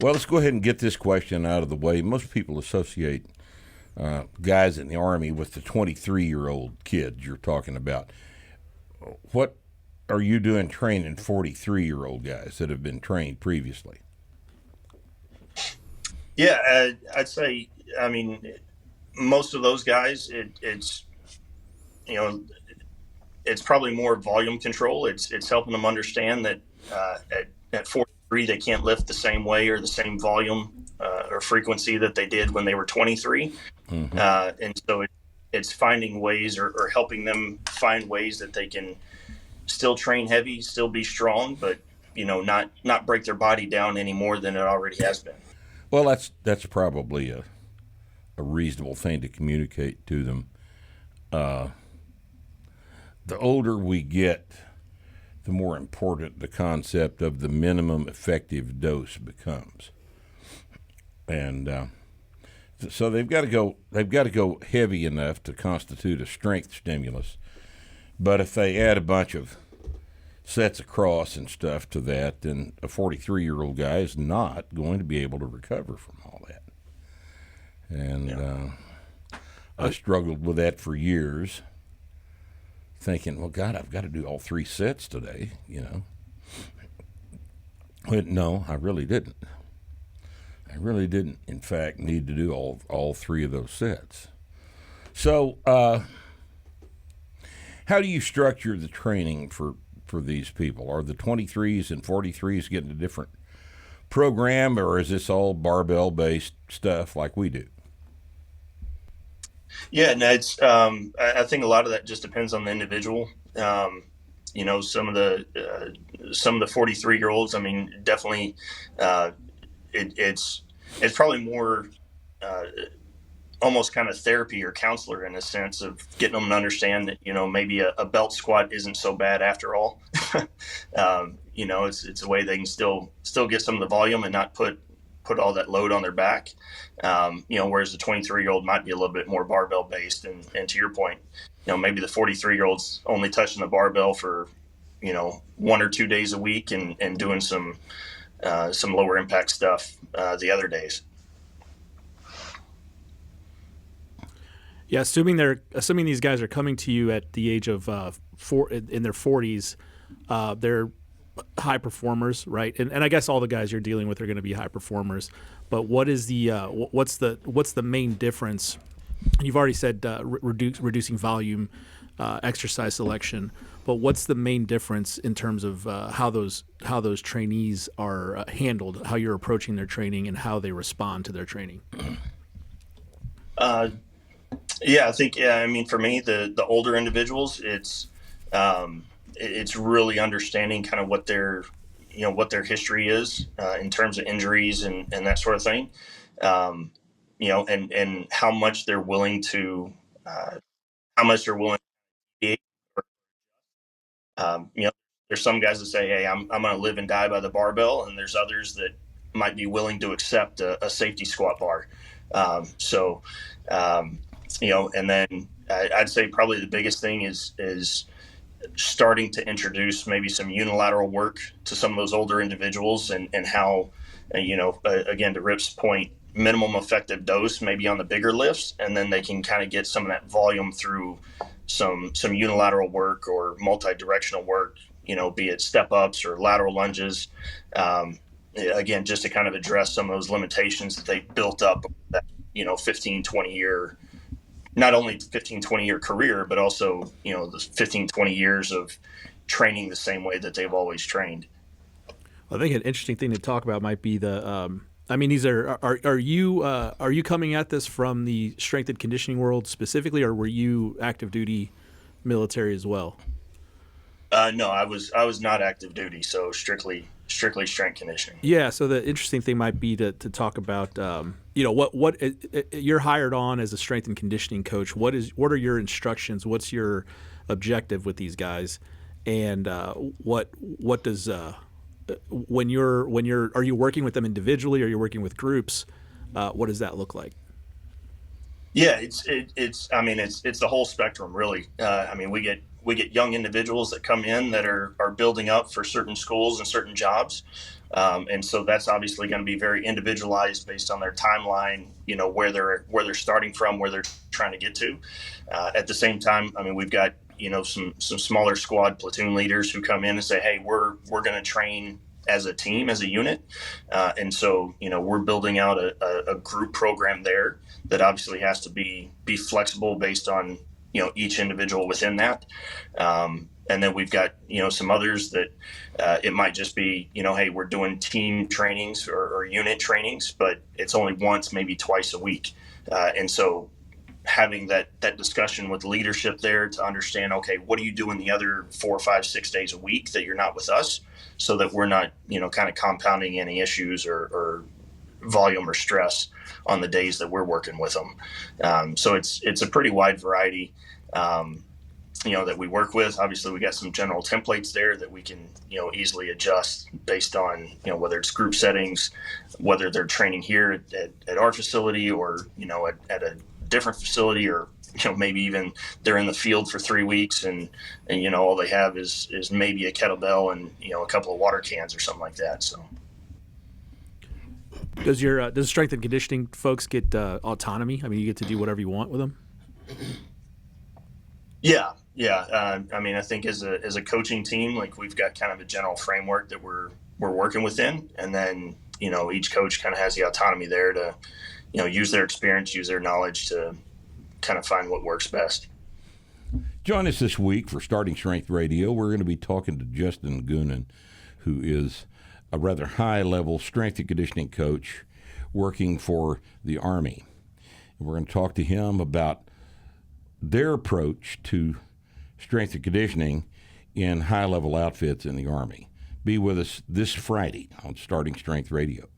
Well, let's go ahead and get this question out of the way. Most people associate guys in the Army with the 23-year-old kids you're talking about. What are you doing training 43-year-old guys that have been trained previously? Yeah, I'd say, I mean, most of those guys, you know, it's probably more volume control. It's helping them understand that at 43 they can't lift the same way or the same volume or frequency that they did when they were 23, Mm-hmm. and so it's finding ways or helping them find ways that they can still train heavy, still be strong, but not break their body down any more than it already has been. Well, that's probably a reasonable thing to communicate to them. Uh, the older we get, the more important the concept of the minimum effective dose becomes, and so they've got to go. They've got to go heavy enough to constitute a strength stimulus. But if they add a bunch of sets across and stuff to that, then a 43-year-old guy is not going to be able to recover from all that. And Yeah. I struggled with that for years, thinking, well, God, I've got to do all three sets today, you know. But no, I really didn't. I really didn't, in fact, need to do all three of those sets. So, how do you structure the training for these people? Are the 23s and 43s getting a different program, or is this all barbell based stuff like we do? Yeah, no, I think a lot of that just depends on the individual. Some of the 43-year-olds. I mean, definitely, uh, it's probably more uh, almost kind of therapy or counselor in a sense of getting them to understand that maybe a belt squat isn't so bad after all. It's a way they can still get some of the volume and not put all that load on their back. Whereas the 23-year-old might be a little bit more barbell based. And to your point, maybe the 43-year-old's only touching the barbell for, 1 or 2 days a week and doing some lower impact stuff the other days. Yeah, assuming these guys are coming to you at the age of in their 40s, they're high performers, right? And I guess all the guys you're dealing with are going to be high performers. But what is the what's the main difference? You've already said reducing volume, exercise selection. But what's the main difference in terms of how those trainees are handled, how you're approaching their training, and how they respond to their training? Uh, yeah, I think, yeah, I mean, for me, the older individuals, it's really understanding kind of what their history is in terms of injuries and that sort of thing. And uh, how much they're willing to be. Um, you know, there's some guys that say, "Hey, I'm going to live and die by the barbell," and there's others that might be willing to accept a safety squat bar. So, um, and then I'd say probably the biggest thing is starting to introduce maybe some unilateral work to some of those older individuals and how, again, to Rip's point, minimum effective dose maybe on the bigger lifts, and then they can kind of get some of that volume through some unilateral work or multi-directional work, be it step ups or lateral lunges. Again, just to kind of address some of those limitations that they built up that, 15, 20 year, not only 15, 20-year career, but also, the 15, 20 years of training the same way that they've always trained. I think an interesting thing to talk about might be the. I mean, these are you coming at this from the strength and conditioning world specifically, or were you active duty military as well? No, I was not active duty, so strictly strength conditioning. Yeah. So the interesting thing might be to talk about, you're hired on as a strength and conditioning coach. What are your instructions? What's your objective with these guys? And what does when you're are you working with them individually? Or are you working with groups? What does that look like? Yeah, it's I mean it's the whole spectrum really. I mean we get young individuals that come in that are building up for certain schools and certain jobs. And so that's obviously going to be very individualized based on their timeline, where they're starting from, where they're trying to get to. At the same time, I mean, we've got some smaller squad platoon leaders who come in and say, hey, we're going to train as a team, as a unit. And so, we're building out a group program there that obviously has to be flexible based on, each individual within that. And then we've got, some others that it might just be, hey, we're doing team trainings or unit trainings, but it's only once, maybe twice a week. And so having that discussion with leadership there to understand, okay, what are you doing the other 4, 5, 6 days a week that you're not with us, so that we're not, kind of compounding any issues or volume or stress on the days that we're working with them. So it's a pretty wide variety, that we work with. Obviously, we got some general templates there that we can, easily adjust based on, whether it's group settings, whether they're training here at our facility or, at a different facility, or maybe even they're in the field for 3 weeks and all they have is maybe a kettlebell and a couple of water cans or something like that. So does strength and conditioning folks get autonomy? I mean, you get to do whatever you want with them. Yeah. I mean, I think as a coaching team, like, we've got kind of a general framework that we're working within, and then each coach kind of has the autonomy there to use their experience, use their knowledge to kind of find what works best. Join us this week for Starting Strength Radio. We're going to be talking to Justin Goonan, who is a rather high-level strength and conditioning coach working for the Army. And we're going to talk to him about their approach to strength and conditioning in high-level outfits in the Army. Be with us this Friday on Starting Strength Radio.